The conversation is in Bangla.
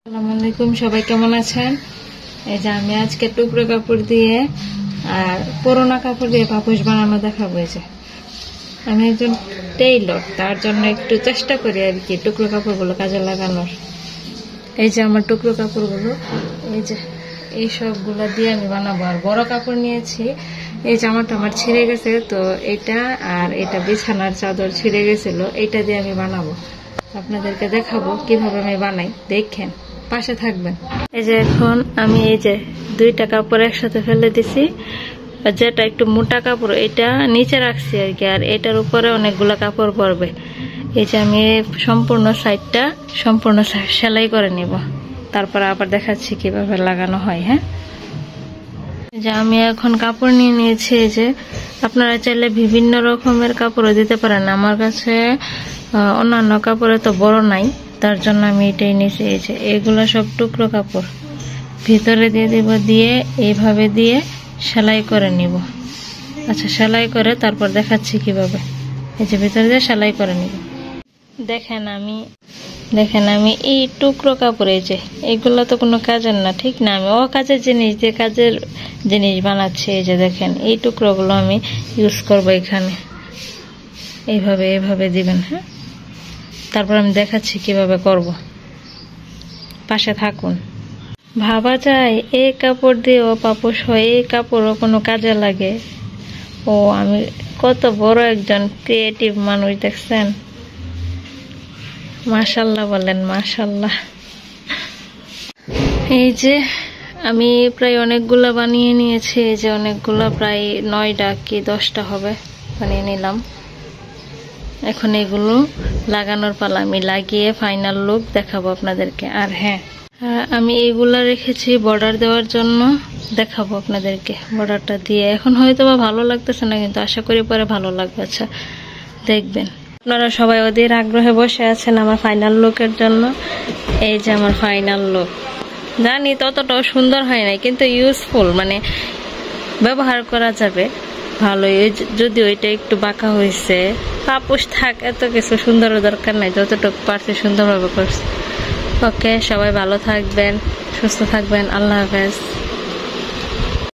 আসসালামু আলাইকুম, সবাই কেমন আছেন? এই যে আমি আজকে টুকরো কাপড় দিয়ে আর পুরোনো কাপড় দিয়ে পাপোশ বানানো দেখাবো। এই যে আমি একজন টেইলর, তার জন্য একটু চেষ্টা করি আর কি টুকরো কাপড়গুলো কাজে লাগানোর। এই যে আমার টুকরো কাপড়গুলো, এই যে এই সবগুলো দিয়ে আমি বানাবো। আর বড় কাপড় নিয়েছি, এই জামাটা আমার ছিঁড়ে গেছে, তো এটা আর এটা বিছানার চাদর ছিঁড়ে গেছিল, এইটা দিয়ে আমি বানাবো। আপনাদেরকে দেখাবো কিভাবে আমি বানাই, দেখেন, পাশে থাকবেন। এই যে এখন আমি এই যে দুইটা কাপড় একসাথে ফেলে দিছি, যেটা একটু মোটা কাপড় এটা নিচে রাখছি আর কি, আর এটার উপরে অনেকগুলো কাপড় পরবে। এই যে আমি সম্পূর্ণ সাইডটা সম্পূর্ণ সেলাই করে নিব, তারপর আবার দেখাচ্ছি কিভাবে লাগানো হয়। হ্যাঁ, যে আমি এখন কাপড় নিয়ে নিয়েছি। এই যে আপনারা চাইলে বিভিন্ন রকমের কাপড়ও দিতে পারেন, আমার কাছে অন্যান্য কাপড়ে তো বড় নাই, তার জন্য আমি এটাই নিয়েছি। এই যে এগুলো সব টুকরো কাপড় ভিতরে দিয়ে দিব, দিয়ে এইভাবে দিয়ে সেলাই করে নিব। আচ্ছা, সেলাই করে তারপর দেখাচ্ছি কিভাবে। এই যে ভিতরে দিয়ে সেলাই করে নিব। দেখেন আমি এই টুকরো কাপড়, এই যে এগুলো তো কোনো কাজের না, ঠিক না? আমি অকাজের জিনিস দিয়ে কাজের জিনিস বানাচ্ছি। এই যে দেখেন এই টুকরোগুলো আমি ইউজ করব এখানে। এইভাবে দিবেন। হ্যাঁ, তারপর আমি দেখাচ্ছি কিভাবে করব, পাশে থাকুন। ভাবা যায় এই কাপড় দিয়েও পাপোশ হয়, এই কাপড়ও কোনো কাজে লাগে। ও আমি কত বড় একজন ক্রিয়েটিভ মানুষ, দেখছেন? মাশাআল্লাহ বলেন, মাশাআল্লাহ। এই যে আমি প্রায় অনেকগুলা বানিয়ে নিয়েছি। এই যে অনেকগুলা, প্রায় 9টা কি 10টা হবে বানিয়ে নিলাম। এখন এগুলো লাগানোর পালা, আমি লাগিয়ে ফাইনাল লুক দেখাবো আপনাদেরকে। আর হ্যাঁ, আমি এইগুলা রেখেছি বর্ডার দেওয়ার জন্য, দেখাবো আপনাদেরকে বর্ডারটা দিয়ে। এখন হয়তো বা ভালো লাগতেছে না, কিন্তু আশা করি পরে ভালো লাগবে। আচ্ছা, দেখবেন। আপনারা সবাই ওদের আগ্রহে বসে আছেন আমার ফাইনাল লুকের জন্য। এই যে আমার ফাইনাল লুক, জানি ততটাও সুন্দর হয় নাই, কিন্তু ইউজফুল, মানে ব্যবহার করা যাবে ভালোই। যদি ওইটা একটু বাঁকা হয়েছে, পাপোশ থাক, এত কিছু সুন্দরের দরকার নাই, যতটুকু পারছে সুন্দরভাবে করছে। ওকে, সবাই ভালো থাকবেন, সুস্থ থাকবেন, আল্লাহ হাফেজ।